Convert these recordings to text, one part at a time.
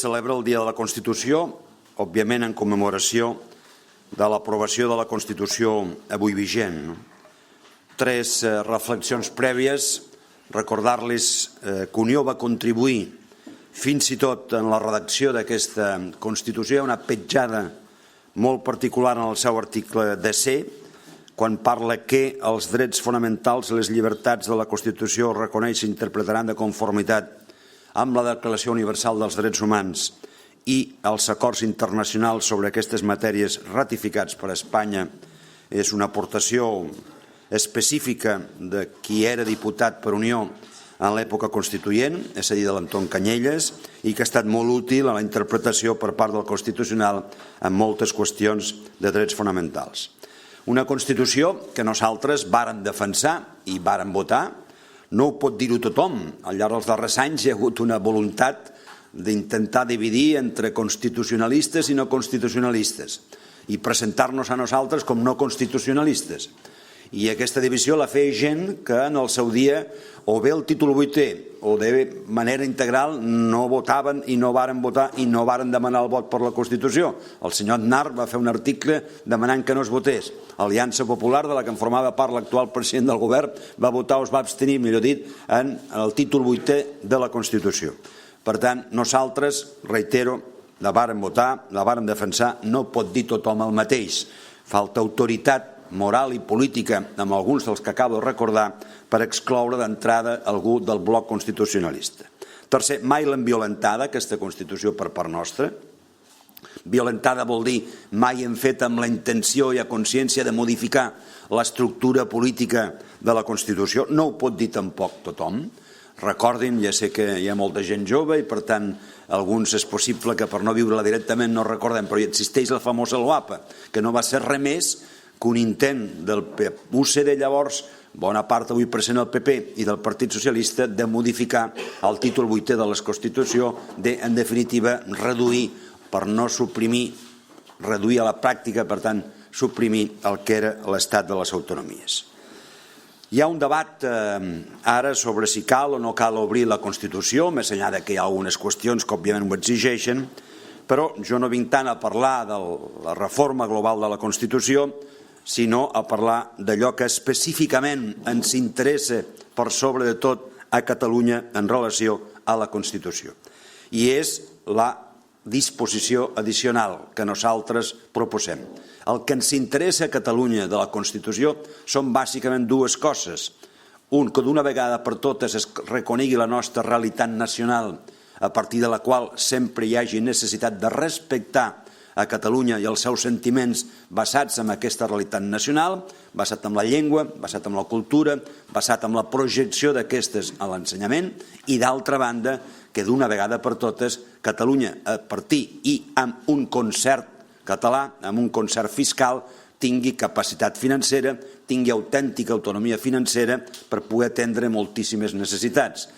celebra el Dia de la Constitució, òbviament en commemoració de l'aprovació de la Constitució avui vigent. Tres reflexions prèvies. Recordar-los que Unió va contribuir fins i tot en la redacció d'aquesta Constitució. Hi ha una petjada molt particular en el seu article 10C, quan parla que els drets fonamentals i les llibertats de la Constitució reconeix i interpretaran de conformitat amb la Declaració Universal dels Drets Humans i els acords internacionals sobre aquestes matèries ratificats per Espanya. És una aportació específica de qui era diputat per Unió en l'època constituent, és a dir, de l'Anton Canyelles, i que ha estat molt útil a la interpretació per part del Constitucional en moltes qüestions de drets fonamentals. Una Constitució que nosaltres vàrem defensar i vàrem votar. No ho pot dir-ho tothom. Al llarg dels darrers anys hi ha hagut una voluntat d'intentar dividir entre constitucionalistes i no constitucionalistes i presentar-nos a nosaltres com no constitucionalistes. I aquesta divisió la feia gent que en el seu dia o bé el títol 8è o de manera integral no votaven i no varen votar i no varen demanar el vot per la Constitució. El senyor Aznar va fer un article demanant que no es votés. Aliança Popular, de la que en formava part l'actual president del govern, va votar o es va abstenir, millor dit, en el títol 8è de la Constitució. Per tant, nosaltres, reitero, la vàrem votar, la vàrem defensar, no pot dir tothom el mateix. Falta autoritat moral i política amb alguns dels que acabo de recordar per excloure d'entrada algú del bloc constitucionalista. Tercer, mai l'hem violentada, aquesta Constitució, per part nostra. Violentada vol dir mai hem fet amb la intenció i a consciència de modificar l'estructura política de la Constitució. No ho pot dir tampoc tothom. Recordin, ja sé que hi ha molta gent jove i per tant alguns és possible que per no viure-la directament no recordem, però existeix la famosa LOAPA, que no va ser res més que un intent del UCD llavors, bona part avui present al PP i del Partit Socialista, de modificar el títol 8è de la Constitució, en definitiva, reduir, per no suprimir, reduir a la pràctica, per tant, suprimir el que era l'estat de les autonomies. Hi ha un debat ara sobre si cal o no cal obrir la Constitució, més enllà que hi ha algunes qüestions que òbviament ho exigeixen, però jo no vinc tant a parlar de la reforma global de la Constitució, sinó a parlar d'allò que específicament ens interessa per sobre de tot a Catalunya en relació a la Constitució. I és la disposició addicional que nosaltres proposem. El que ens interessa a Catalunya de la Constitució són bàsicament dues coses. Un, que d'una vegada per totes es reconegui la nostra realitat nacional, a partir de la qual sempre hi hagi necessitat de respectar a Catalunya i els seus sentiments basats en aquesta realitat nacional, basat en la llengua, basat en la cultura, basat en la projecció d'aquestes a l'ensenyament, i d'altra banda, que d'una vegada per totes Catalunya, a partir i amb un concert català, amb un concert fiscal, tingui capacitat financera, tingui autèntica autonomia financera per poder atendre moltíssimes necessitats.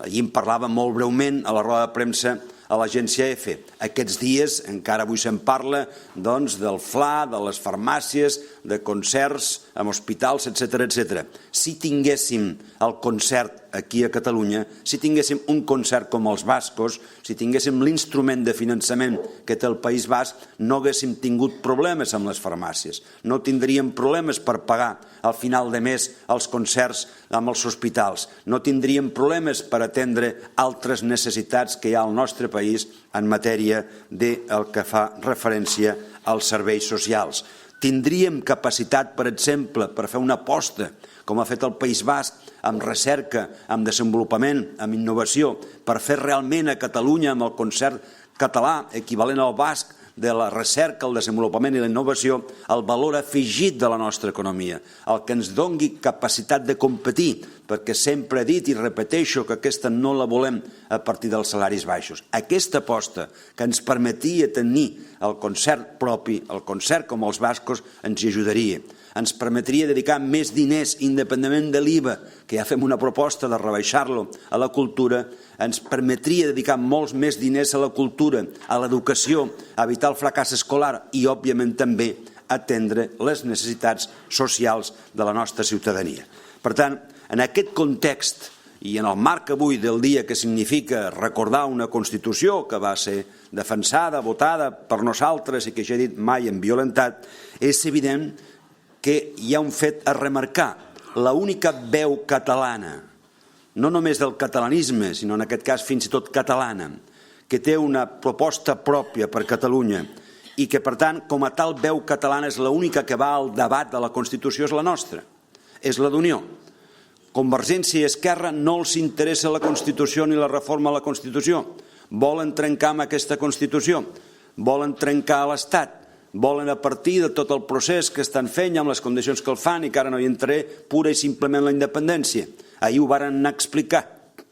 Ahir en parlava molt breument a la roda de premsa a l'agència EFE. Aquests dies encara avui se'n parla del FLA, de les farmàcies, de concerts amb hospitals, etc. Si tinguéssim el concert aquí a Catalunya, si tinguéssim un concert com els bascos, si tinguéssim l'instrument de finançament que té el País Basc, no haguéssim tingut problemes amb les farmàcies. No tindríem problemes per pagar al final de mes els concerts amb els hospitals. No tindríem problemes per atendre altres necessitats que hi ha al nostre país en matèria del que fa referència als serveis socials. Tindríem capacitat, per exemple, per fer una aposta, com ha fet el País Basc, amb recerca, amb desenvolupament, amb innovació, per fer realment a Catalunya, amb el concert català equivalent al basc, de la recerca, el desenvolupament i la innovació, el valor afegit de la nostra economia, el que ens doni capacitat de competir, perquè sempre he dit i repeteixo que aquesta no la volem a partir dels salaris baixos. Aquesta aposta que ens permetria tenir el concert propi, el concert com els bascos, ens hi ajudaria. Ens permetria dedicar més diners, independentment de l'IVA, que ja fem una proposta de rebaixar-lo, a la cultura, ens permetria dedicar molts més diners a la cultura, a l'educació, a evitar el fracàs escolar i, òbviament, també atendre les necessitats socials de la nostra ciutadania. Per tant, en aquest context i en el marc avui del dia que significa recordar una Constitució que va ser defensada, votada per nosaltres i que ja he dit mai hem violentat, és evident que hi ha un fet a remarcar. L'única veu catalana, no només del catalanisme, sinó en aquest cas fins i tot catalana, que té una proposta pròpia per Catalunya i que, per tant, com a tal veu catalana és l'única que va al debat de la Constitució, és la nostra, és la d'Unió. Convergència i Esquerra no els interessa la Constitució ni la reforma de la Constitució. Volen trencar amb aquesta Constitució, volen trencar l'Estat, volen a partir de tot el procés que estan fent i amb les condicions que el fan i que ara no hi entraré, pura i simplement la independència. Ahir ho varen anar a explicar,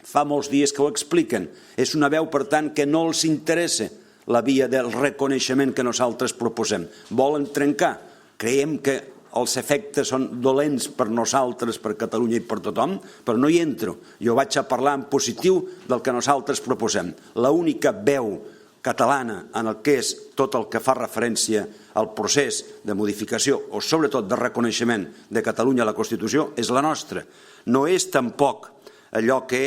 fa molts dies que ho expliquen. És una veu, per tant, que no els interessa la via del reconeixement que nosaltres proposem. Volen trencar. Creiem que els efectes són dolents per nosaltres, per Catalunya i per tothom, però no hi entro. Jo vaig a parlar en positiu del que nosaltres proposem. L'única veu catalana en el que és tot el que fa referència al procés de modificació o sobretot de reconeixement de Catalunya a la Constitució és la nostra. No és tampoc allò que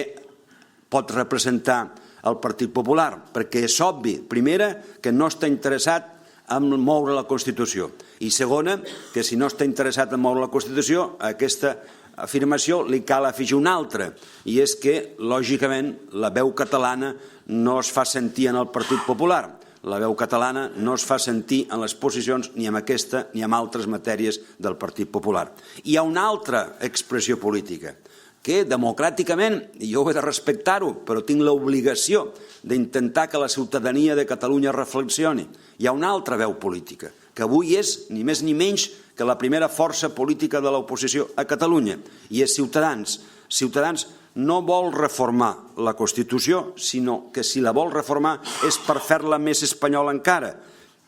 pot representar el Partit Popular, perquè és obvi, primera, que no està interessat en moure la Constitució i segona, que si no està interessat en moure la Constitució, a aquesta afirmació li cal afegir una altra, i és que, lògicament, la veu catalana no es fa sentir en el Partit Popular. La veu catalana no es fa sentir en les posicions ni en aquesta ni en altres matèries del Partit Popular. Hi ha una altra expressió política que democràticament, i jo he de respectar-ho, però tinc l'obligació d'intentar que la ciutadania de Catalunya reflexioni. Hi ha una altra veu política, que avui és ni més ni menys que la primera força política de l'oposició a Catalunya, i és Ciutadans. Ciutadans no vol reformar la Constitució, sinó que si la vol reformar és per fer-la més espanyola encara,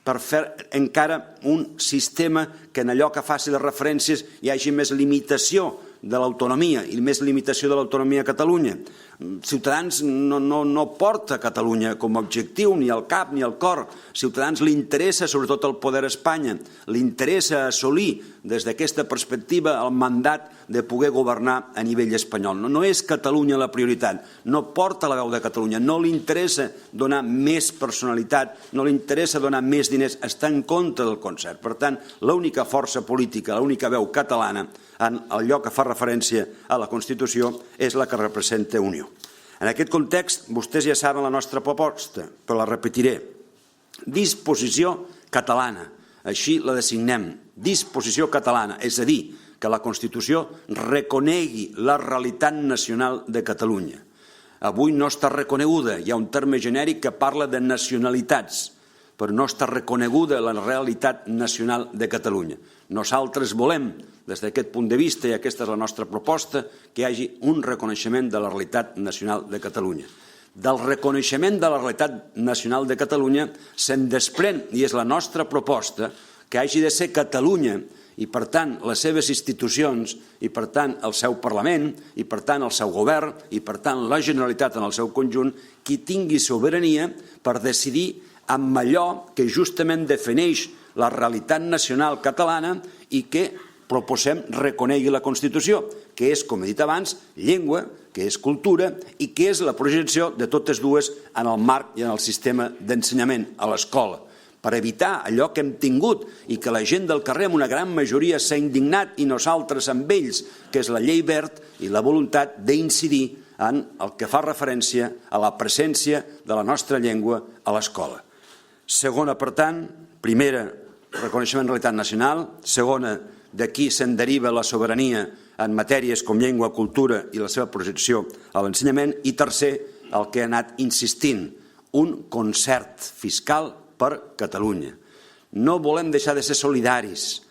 per fer encara un sistema que en allò que faci les referències hi hagi més limitació de l'autonomia i més limitació de l'autonomia a Catalunya. Ciutadans no porta Catalunya com a objectiu, ni al cap ni al cor. Ciutadans li interessa sobretot el poder a Espanya, li interessa assolir des d'aquesta perspectiva el mandat de poder governar a nivell espanyol. No és Catalunya la prioritat, no porta la veu de Catalunya, no li interessa donar més personalitat, no li interessa donar més diners, està en contra del concert. Per tant, l'única força política, l'única veu catalana en allò que fa referència a la Constitució és la que representa Unió. En aquest context, vostès ja saben la nostra proposta, però la repetiré. Disposició catalana, així la designem, disposició catalana, és a dir, que la Constitució reconegui la realitat nacional de Catalunya. Avui no està reconeguda, hi ha un terme genèric que parla de nacionalitats, però no està reconeguda la realitat nacional de Catalunya. Nosaltres volem, des d'aquest punt de vista, i aquesta és la nostra proposta, que hi hagi un reconeixement de la realitat nacional de Catalunya. Del reconeixement de la realitat nacional de Catalunya se'n desprèn, i és la nostra proposta, que hagi de ser Catalunya i, per tant, les seves institucions i, per tant, el seu Parlament i, per tant, el seu govern i, per tant, la Generalitat en el seu conjunt, qui tingui sobirania per decidir amb allò que justament defineix la realitat nacional catalana i que proposem reconegui la Constitució, que és, com he dit abans, llengua, que és cultura i que és la projecció de totes dues en el marc i en el sistema d'ensenyament a l'escola, per evitar allò que hem tingut i que la gent del carrer, amb una gran majoria, s'ha indignat i nosaltres amb ells, que és la llei Wert i la voluntat d'incidir en el que fa referència a la presència de la nostra llengua a l'escola. Segona, per tant, primera, reconeixement de realitat nacional. Segona, d'aquí se'n deriva la sobirania en matèries com llengua, cultura i la seva projecció a l'ensenyament. I tercer, el que ha anat insistint, un concert fiscal per Catalunya. No volem deixar de ser solidaris,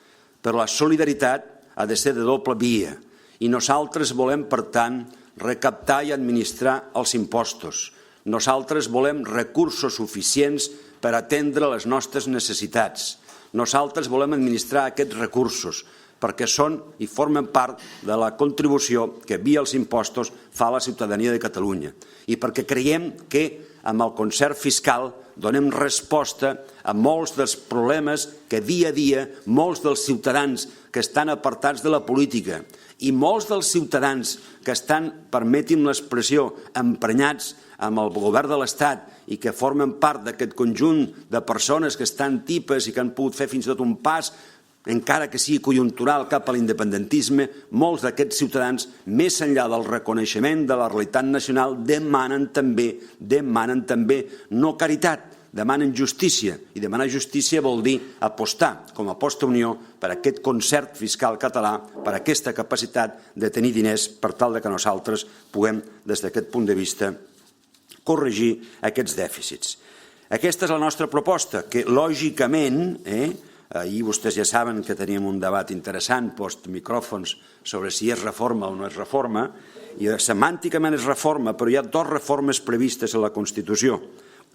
però la solidaritat ha de ser de doble via. I nosaltres volem, per tant, recaptar i administrar els impostos. Nosaltres volem recursos suficients per atendre les nostres necessitats. Nosaltres volem administrar aquests recursos perquè són i formen part de la contribució que via els impostos fa la ciutadania de Catalunya i perquè creiem que amb el concert fiscal donem resposta a molts dels problemes que dia a dia molts dels ciutadans que estan apartats de la política i molts dels ciutadans que estan, permetin l'expressió, emprenyats amb el govern de l'Estat i que formen part d'aquest conjunt de persones que estan tipes i que han pogut fer fins i tot un pas, encara que sigui conjuntural, cap a l'independentisme, molts d'aquests ciutadans, més enllà del reconeixement de la realitat nacional, demanen també no caritat, demanen justícia, i demanar justícia vol dir apostar, com aposta Unió, per aquest concert fiscal català, per aquesta capacitat de tenir diners per tal que nosaltres puguem, des d'aquest punt de vista, corregir aquests dèficits. Aquesta és la nostra proposta, que lògicament, ahir vostès ja saben que teníem un debat interessant post-micròfons sobre si és reforma o no és reforma, i semànticament és reforma, però hi ha dues reformes previstes a la Constitució.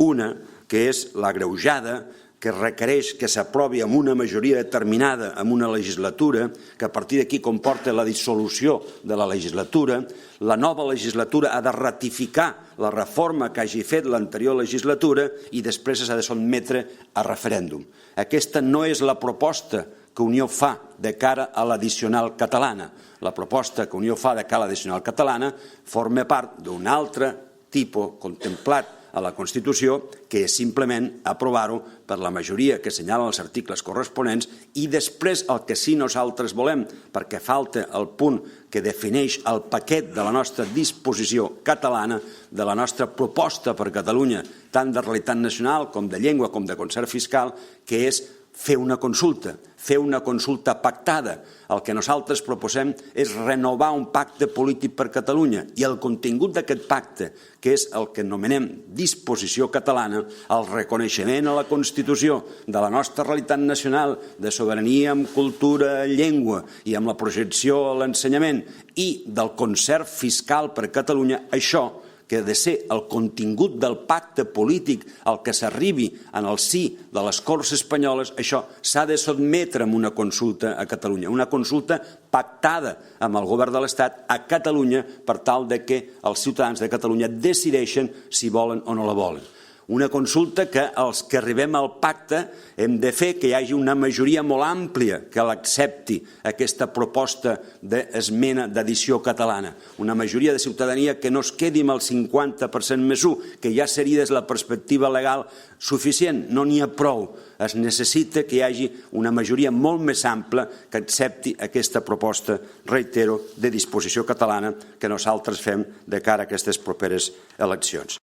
Una, que és l'agreujada, que requereix que s'aprovi amb una majoria determinada en una legislatura, que a partir d'aquí comporta la dissolució de la legislatura. La nova legislatura ha de ratificar la reforma que hagi fet l'anterior legislatura i després s'ha de sotmetre a referèndum. Aquesta no és la proposta que Unió fa de cara a l'addicional catalana. La proposta que Unió fa de cara a l'addicional catalana forma part d'un altre tipus contemplat a la Constitució, que és simplement aprovar-ho per la majoria que assenyalen els articles corresponents i després el que sí nosaltres volem, perquè falta el punt que defineix el paquet de la nostra disposició catalana, de la nostra proposta per Catalunya, tant de realitat nacional com de llengua com de concert fiscal, que és fer una consulta pactada. El que nosaltres proposem és renovar un pacte polític per Catalunya i el contingut d'aquest pacte, que és el que anomenem disposició catalana, el reconeixement a la Constitució de la nostra realitat nacional, de sobirania amb cultura, llengua i amb la projecció a l'ensenyament i del concert fiscal per Catalunya, això que ha de ser el contingut del pacte polític al que s'arribi en el si de les Corts espanyoles, això s'ha de sotmetre a una consulta a Catalunya, una consulta pactada amb el govern de l'Estat a Catalunya per tal que els ciutadans de Catalunya decideixen si volen o no la volen. Una consulta que els que arribem al pacte hem de fer que hi hagi una majoria molt àmplia que l'accepti, aquesta proposta d'esmena d'addició catalana. Una majoria de ciutadania que no es quedi amb el 50% més 1, que ja seria des de la perspectiva legal suficient. No n'hi ha prou. Es necessita que hi hagi una majoria molt més ampla que accepti aquesta proposta, reitero, de disposició catalana que nosaltres fem de cara a aquestes properes eleccions.